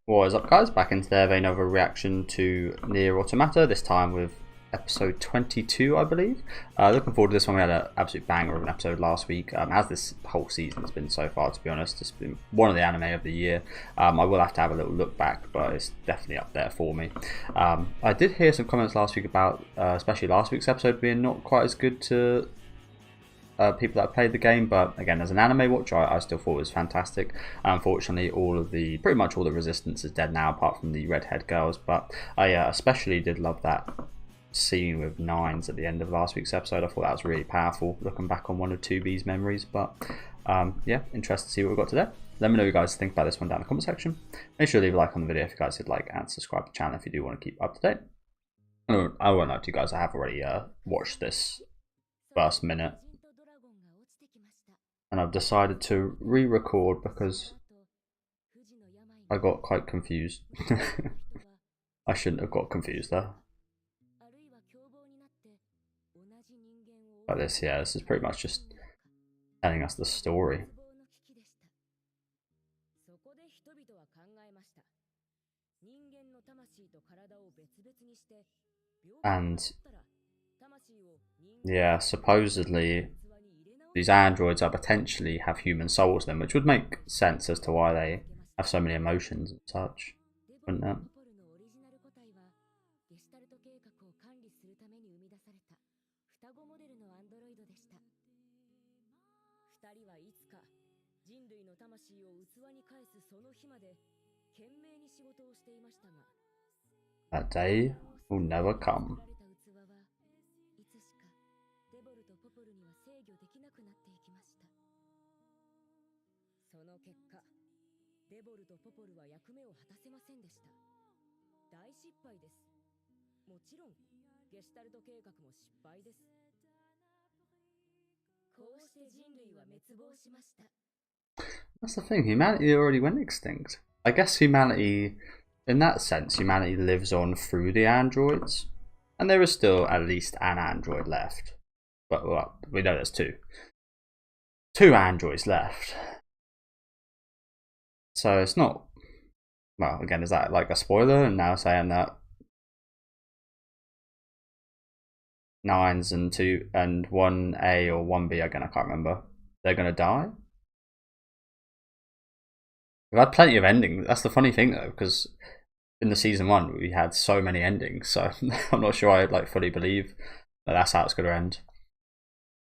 What is up, guys? Back in today with another reaction to NieR Automata, this time with episode 22, I believe. Looking forward to this one. We had an absolute banger of an episode last week, as this whole season has been so far, to be honest. It's been one of the anime of the year. I will have to have a little look back, but it's definitely up there for me. I did hear some comments last week about, especially last week's episode being not quite as good to people that played the game, but again, as an anime watcher, I still thought it was fantastic. Unfortunately, pretty much all the resistance is dead now, apart from the redhead girls. But I especially did love that scene with Nines at the end of last week's episode. I thought that was really powerful, looking back on one of 2B's memories. But yeah, interested to see what we've got today. Let me know what you guys think about this one down in the comment section. Make sure to leave a like on the video if you guys did like, and subscribe to the channel if you do want to keep up to date. I won't lie to you guys, I have already watched this first minute, and I've decided to re-record because I got quite confused. I shouldn't have got confused though. But this, yeah, this is pretty much just telling us the story. And yeah, supposedly these androids are potentially have human souls in them, which would make sense as to why they have so many emotions and such, wouldn't it? That day will never come. That's the thing, humanity already went extinct. I guess humanity, in that sense, humanity lives on through the androids. And there is still at least an android left. But well, we know there's two. Two androids left. So it's not, well, again, is that like a spoiler? And now saying that Nines and 2 and 1A or 1B, again, I can't remember, they're gonna die? We've had plenty of endings. That's the funny thing though, because in the season 1 we had so many endings, so I'm not sure I like fully believe that that's how it's gonna end.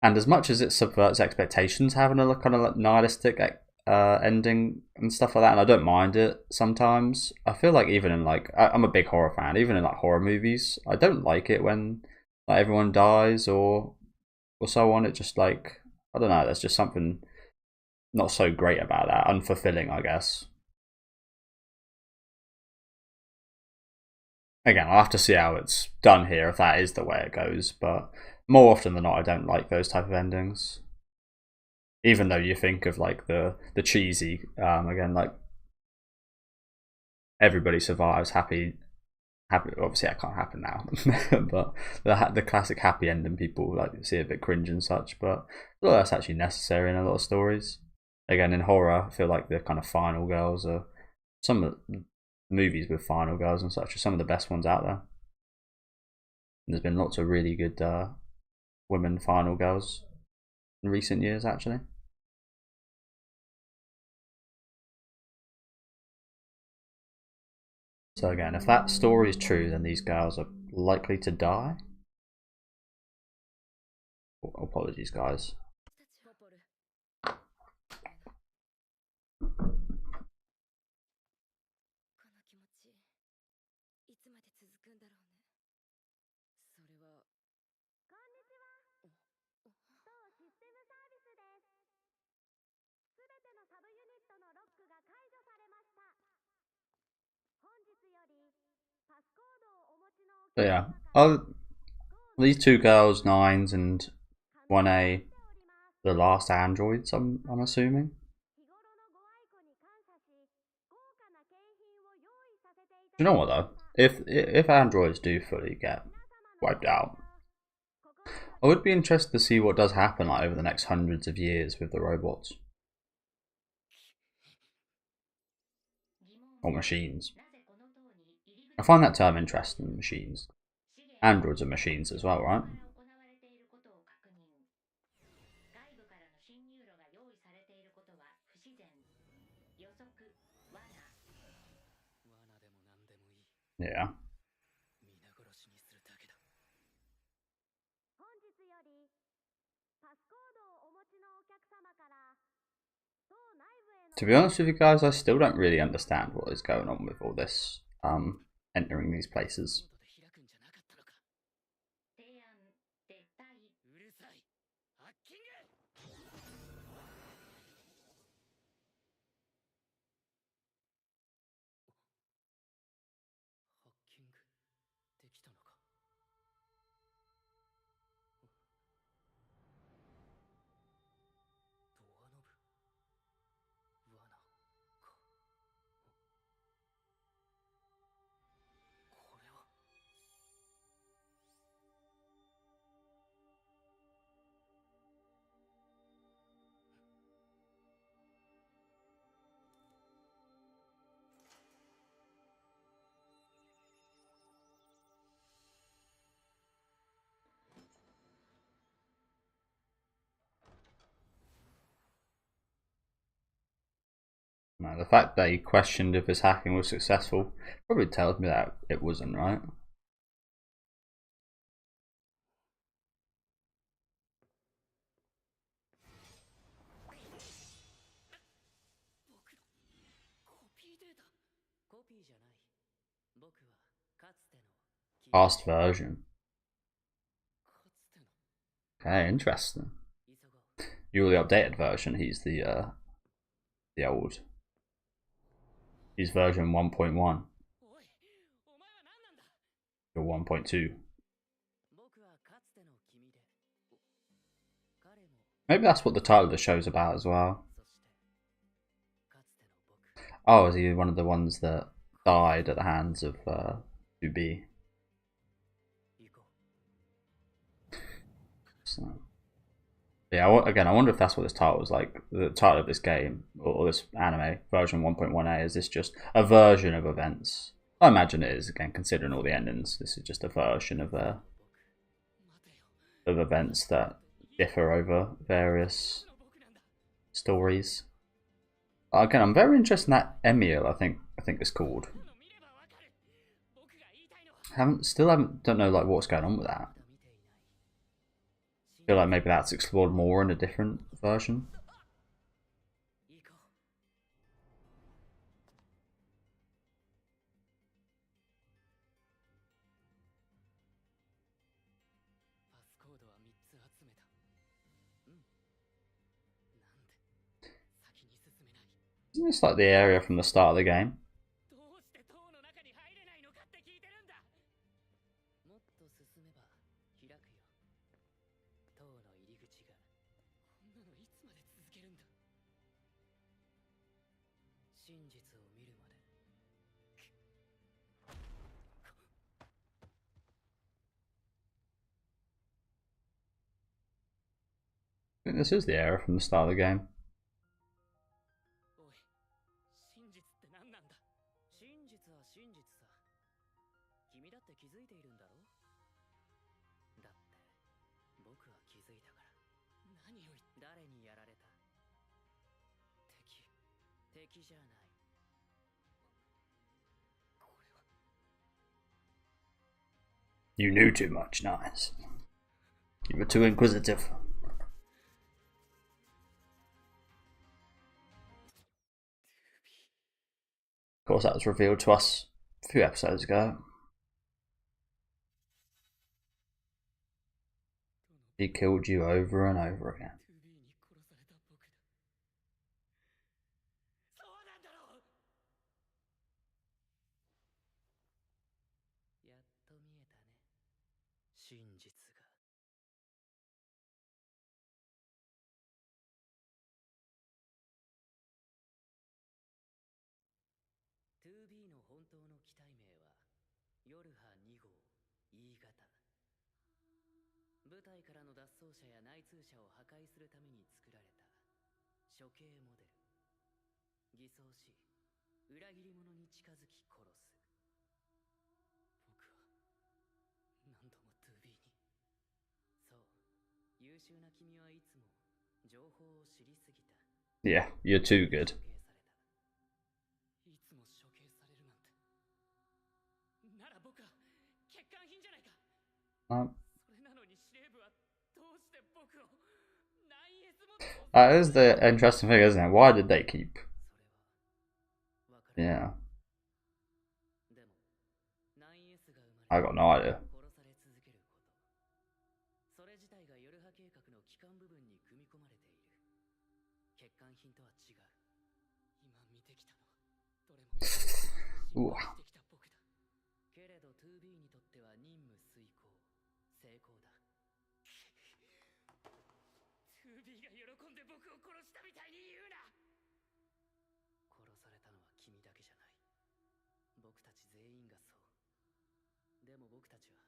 And as much as it subverts expectations, having a kind of like nihilistic ending and stuff like that, and I don't mind it sometimes, I feel like even in like, I'm a big horror fan, even in like horror movies, I don't like it when like everyone dies or so on. It just like, I don't know, there's just something not so great about that, unfulfilling, I guess. Again, I'll have to see how it's done here, if that is the way it goes, but more often than not I don't like those type of endings. Even though you think of like the cheesy, again, like everybody survives, happy. Obviously that can't happen now, but the classic happy ending, people like see a bit cringe and such. But well, that's actually necessary in a lot of stories. Again, in horror, I feel like the kind of final girls are some of the movies with final girls and such are some of the best ones out there. And there's been lots of really good women final girls in recent years, actually. So again, if that story is true, then these girls are likely to die. Apologies, guys. So yeah, these two girls, Nines and 1A, the last androids, I'm assuming. You know what though? If androids do fully get wiped out, I would be interested to see what does happen like over the next hundreds of years with the robots. or machines. I find that term interesting, machines. Androids are machines as well, right? Yeah. To be honest with you guys, I still don't really understand what is going on with all this entering these places. No, the fact that he questioned if his hacking was successful probably tells me that it wasn't, right? Past version. Okay, interesting. You're the updated version. He's the old. He's version 1.1. You're 1.2. Maybe that's what the title of the show's about as well. Oh, is he one of the ones that died at the hands of 2B? So, yeah, again, I wonder if that's what this title was like. The title of this game, or this anime, version 1.1a, is this just a version of events? I imagine it is, again, considering all the endings. This is just a version of events that differ over various stories. Again, I'm very interested in that Emil. I think it's called. Don't know like what's going on with that. I feel like maybe that's explored more in a different version. Isn't this like the area from the start of the game? I think this is the area from the start of the game. You knew too much, nice. You were too inquisitive. Of course, that was revealed to us a few episodes ago. He killed you over and over again. 裏切り者に近づき殺す。僕は何度も 2B に。そう、優秀な君はいつも情報を知りすぎた。Yeah, you're too good. いつも処刑されるなんて。なら僕は欠陥品じゃないか。それなのに司令部はどうして僕を9S も。That is the interesting thing, isn't it? Why did they keep? Yeah. I got no idea. それ自体がヨルハ計画の基幹部分に組み込まれている。欠陥品とは違う。今見てきたのはどれも失敗してきた僕だ。けれど 2B にとっては任務遂行、成功だ。2B が喜んで僕を殺したみたいに言うな。殺されたのは君だけじゃない。僕たち全員がそう。でも僕たちは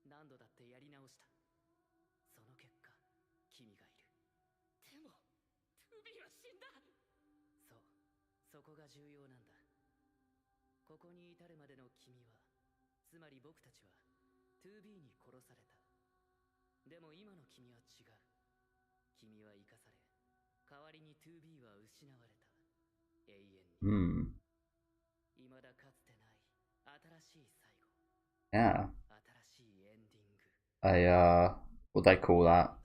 何度だってやり直した。その結果、君がいる。でも 2B は死んだ。そう、そこが重要なんだ。ここに至るまでの君は、つまり僕たちは 2B に殺された。でも今の君は違う。君は生かされ、代わりに 2B は失われた。永遠に。未だかつてない新しい最後。Yeah. 新しいエンディング。What they call that?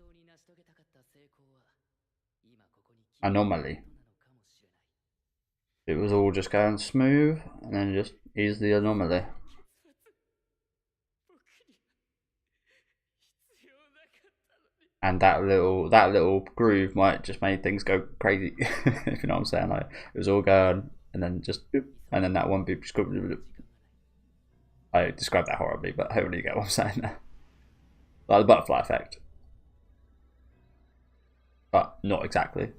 Anomaly. It was all just going smooth, and then just ease the anomaly. And that little groove might just make things go crazy, if you know what I'm saying. Like it was all going, and then just, and then that one beep just go. I described that horribly, but hopefully you get what I'm saying there. Like the butterfly effect, but not exactly.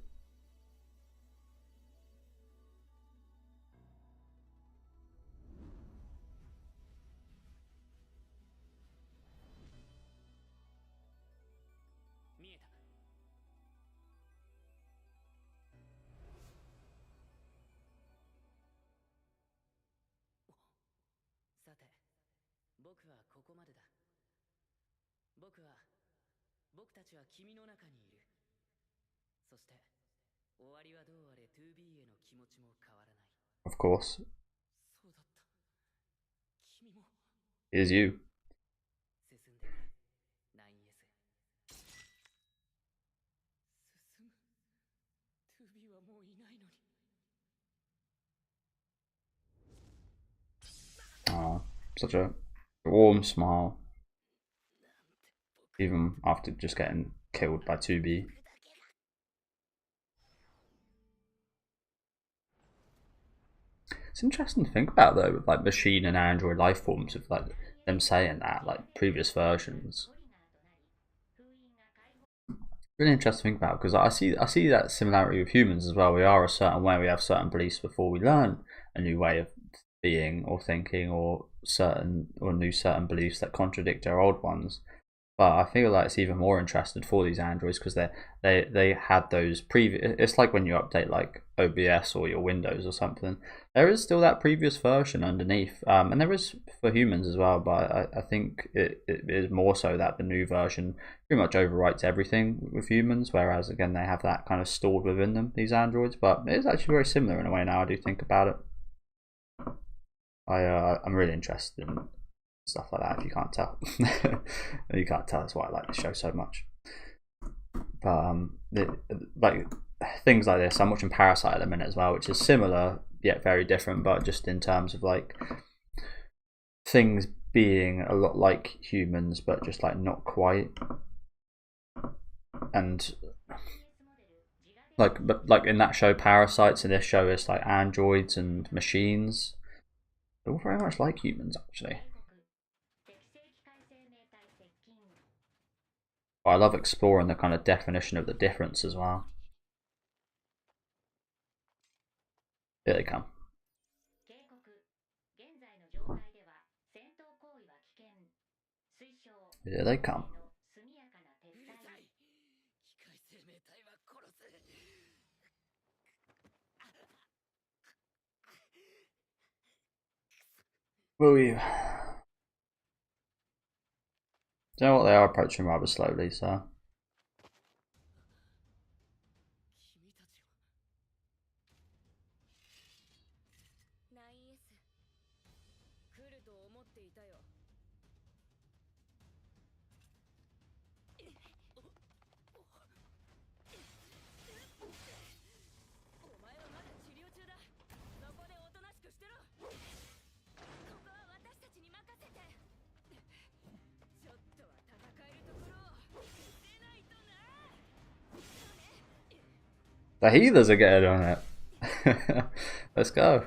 Of course. It is you. Oh, such a warm smile. Even after just getting killed by 2B. It's interesting to think about though, with like machine and android life forms, of like them saying that, like previous versions. Really interesting to think about, because I see that similarity with humans as well. We are a certain way, we have certain beliefs before we learn a new way of being or thinking, or new certain beliefs that contradict our old ones. But I feel like it's even more interesting for these androids, because they had those previous. It's like when you update like OBS or your Windows or something. There is still that previous version underneath, and there is for humans as well. But I think it is more so that the new version pretty much overwrites everything with humans, whereas again they have that kind of stored within them, these androids. But it is actually very similar in a way now. I do think about it. I'm really interested in stuff like that, if you can't tell. You can't tell, that's why I like the show so much. But like things like this, I'm watching Parasite at the minute as well, which is similar yet very different, but just in terms of like things being a lot like humans but just like not quite. And like in that show Parasites, and this show is like androids and machines. They're all very much like humans actually. But I love exploring the kind of definition of the difference as well. Here they come. Here they come. Will you? Do you know what? They are approaching rather slowly, so. 'The healers are getting on it. Let's go.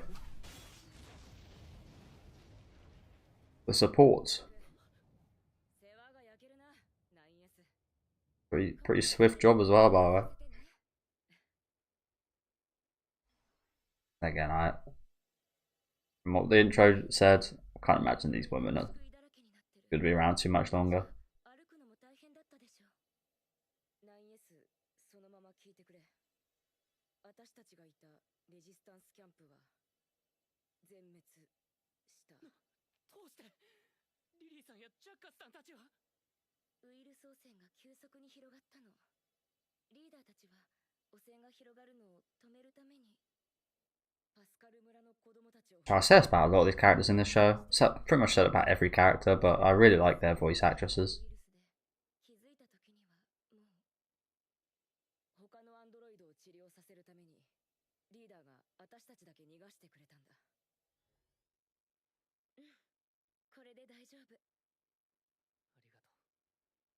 The support. Pretty swift job as well, by the way. Again, from what the intro said, I can't imagine these women are going to be around too much longer. I say this about a lot of these characters in this show. So pretty much said about every character, but I really like their voice actresses.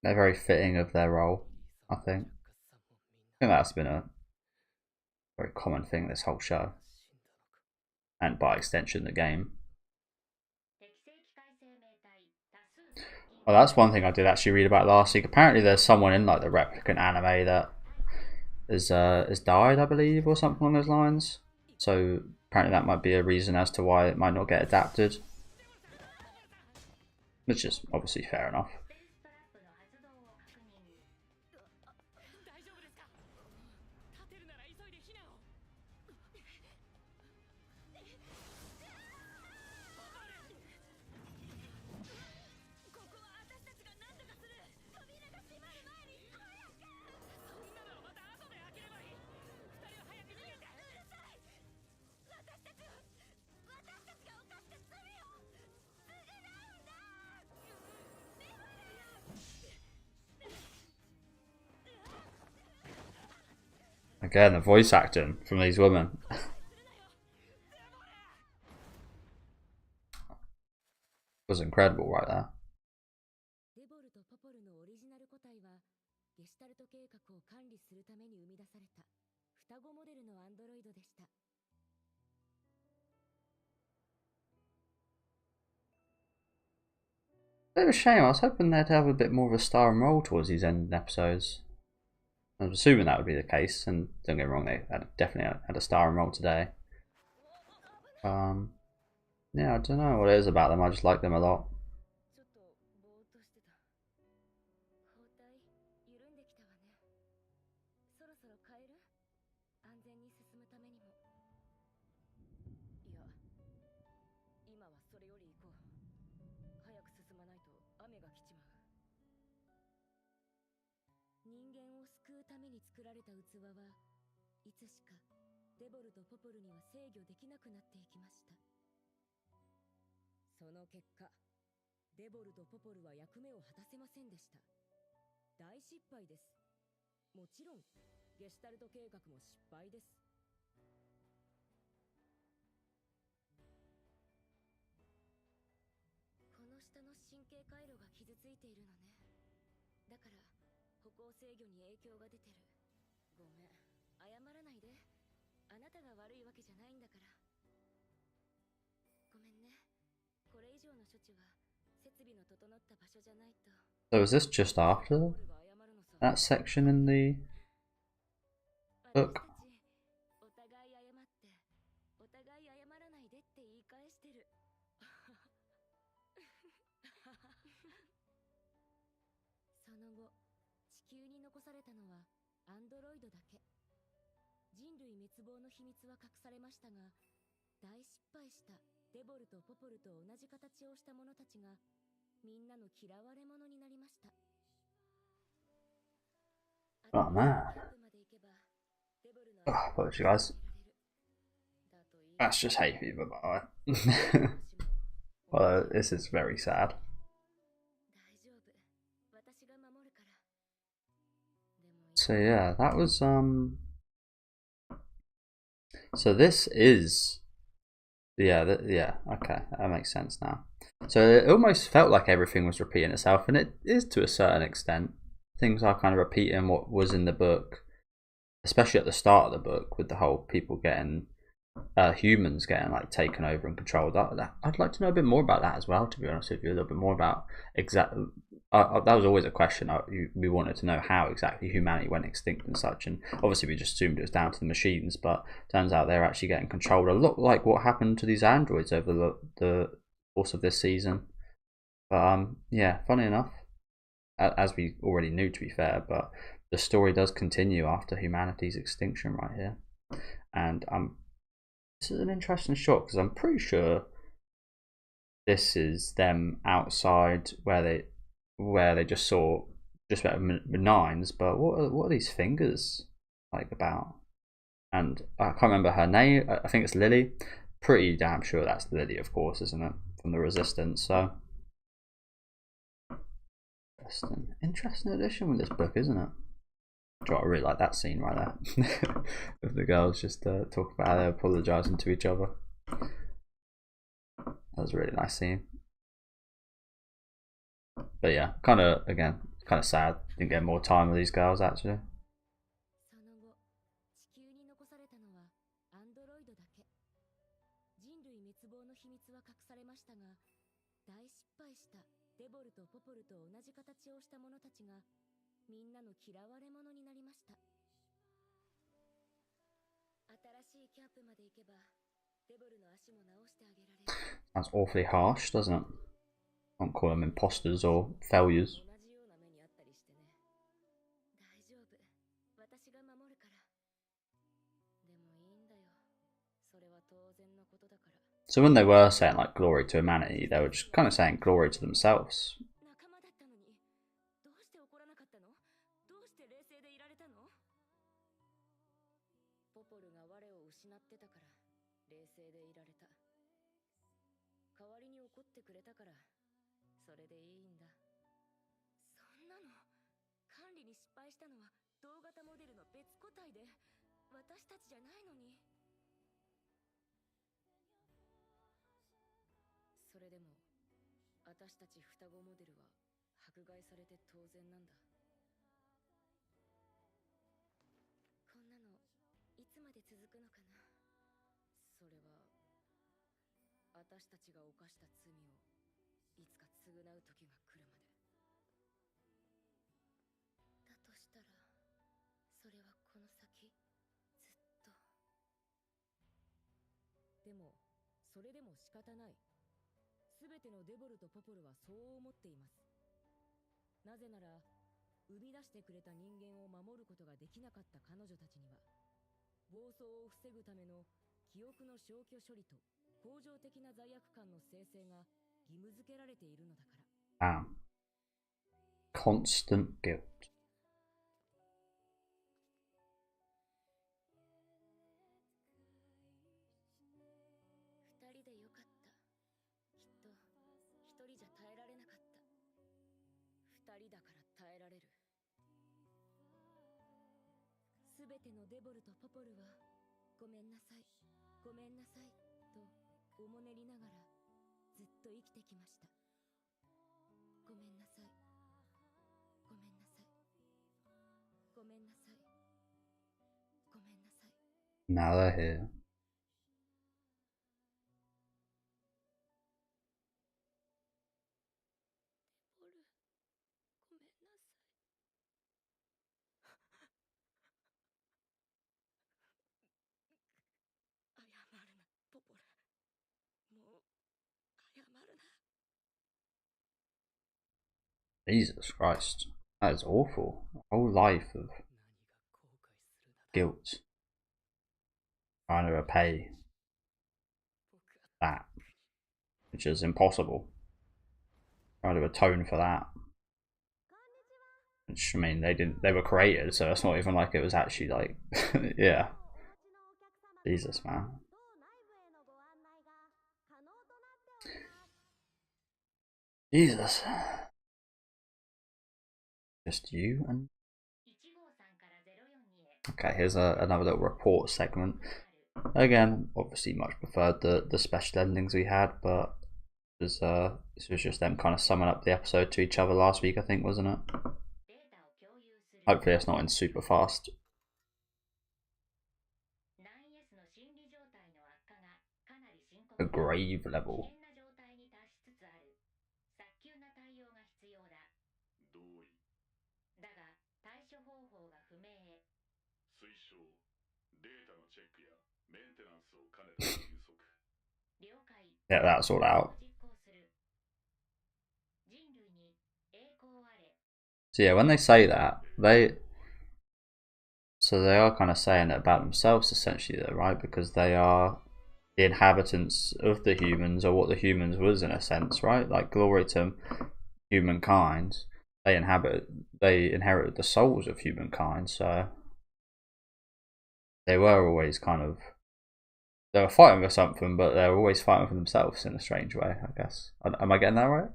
They're very fitting of their role, I think. I think that's been a very common thing this whole show. And by extension, the game. Well, that's one thing I did actually read about last week. Apparently there's someone in like the replicant anime that is died, I believe, or something along those lines. So apparently that might be a reason as to why it might not get adapted. Which is obviously fair enough. Again, the voice acting from these women. Was incredible right there. Bit of a shame. I was hoping they'd have a bit more of a starring role towards these end episodes. I was assuming that would be the case, and don't get me wrong, they definitely had a starring role today. Yeah, I don't know what it is about them. I just like them a lot. So is this just after that section in the book? デボルとポポルと同じ形をした者たちがみんなの嫌われ者になりました。 Oh man. Oh, apologies guys. That's just hay fever, by the way. Well, this is very sad. So yeah, that was so this is yeah, okay, that makes sense now. So it almost felt like everything was repeating itself, and it is to a certain extent. Things are kind of repeating what was in the book, especially at the start of the book with the whole people getting humans getting like taken over and controlled. I'd like to know a bit more about that as well, to be honest with you, a little bit more about exactly that was always a question. We wanted to know how exactly humanity went extinct and such, and obviously we just assumed it was down to the machines, but turns out they're actually getting controlled a lot like what happened to these androids over the course of this season. But yeah, funny enough, as we already knew, to be fair, but the story does continue after humanity's extinction right here. And this is an interesting shot because I'm pretty sure this is them outside where they just saw just about nines. But what are these fingers like about? And I can't remember her name. I think it's Lily. Pretty damn sure that's Lily, of course, isn't it? From the Resistance. So interesting addition with this book, isn't it? I really like that scene right there of the girls just talk about how they're apologising to each other. That was a really nice scene. But yeah, kind of sad. Didn't get more time with these girls actually. Sounds awfully harsh, doesn't it? I don't call them imposters or failures. So when they were saying like glory to humanity, they were just kind of saying glory to themselves. Damn. Constant guilt. Now they're here. Jesus Christ, that is awful. A whole life of guilt, trying to repay that. which is impossible. Trying to atone for that. Which, I mean, they were created, so it's not even like it was actually like, yeah. Jesus, man. Jesus. Just you and... Okay, here's another little report segment. Again, obviously much preferred the special endings we had, but this was just them kind of summing up the episode to each other last week, I think, wasn't it? Hopefully it's not in super fast. A grave level. Yeah, that's all out. So yeah, when they say that, they are kind of saying it about themselves essentially, though, right? Because they are the inhabitants of the humans, or what the humans was in a sense, right? Like, glory to humankind. They inherited the souls of humankind, so they were always kind of, they were fighting for something, but they were always fighting for themselves in a strange way, I guess. Am I getting that right?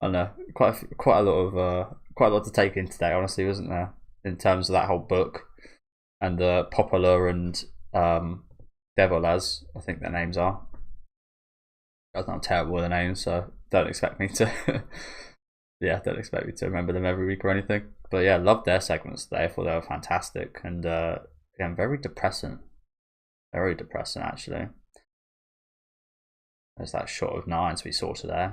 I don't know. Quite a lot to take in today, honestly, wasn't there? In terms of that whole book and Popular and Devilaz, I think their names are. I'm terrible with the names, so don't expect me to. Yeah, don't expect me to remember them every week or anything. But yeah, loved their segments today. I thought they were fantastic, and again, very depressing. Very depressing, actually. There's that shot of Nines we saw today.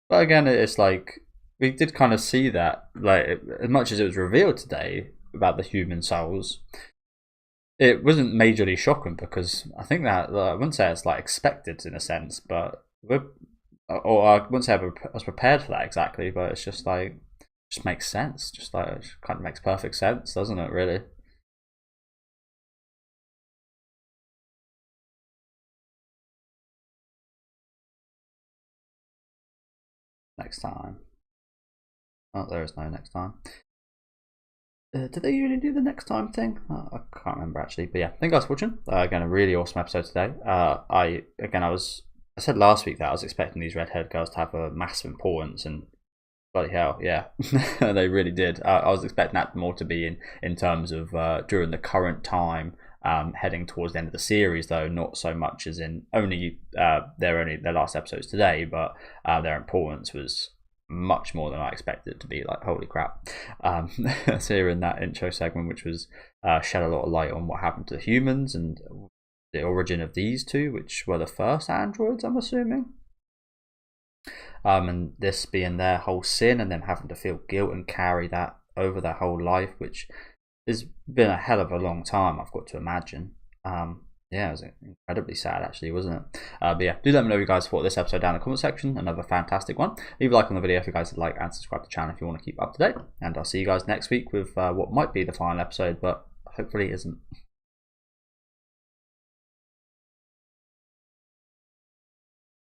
But again, it's like, we did kind of see that, like, as much as it was revealed today about the human souls, it wasn't majorly shocking, because I think that, I wouldn't say it's like expected in a sense, but I wouldn't say I was prepared for that exactly, but it's just like, just makes sense. Just like, it kind of makes perfect sense, doesn't it, really? Next time. Oh, there is no next time. Did they usually do the next time thing? I can't remember actually, but yeah, thank you guys for watching. Again, a really awesome episode today. I said last week that I was expecting these red-haired girls to have a massive importance, and bloody hell, yeah, they really did. I was expecting that more to be in terms of during the current time, heading towards the end of the series, though not so much as in their last episodes today, but their importance was much more than I expected it to be. Like, holy crap. So here in that intro segment, which was shed a lot of light on what happened to the humans and the origin of these two, which were the first androids, I'm assuming. And this being their whole sin, and them having to feel guilt and carry that over their whole life, which has been a hell of a long time, I've got to imagine. Yeah, it was incredibly sad, actually, wasn't it? But yeah, do let me know, you guys, thought this episode down in the comment section. Another fantastic one. Leave a like on the video if you guys would like, and subscribe to the channel if you want to keep up to date. And I'll see you guys next week with what might be the final episode, but hopefully isn't.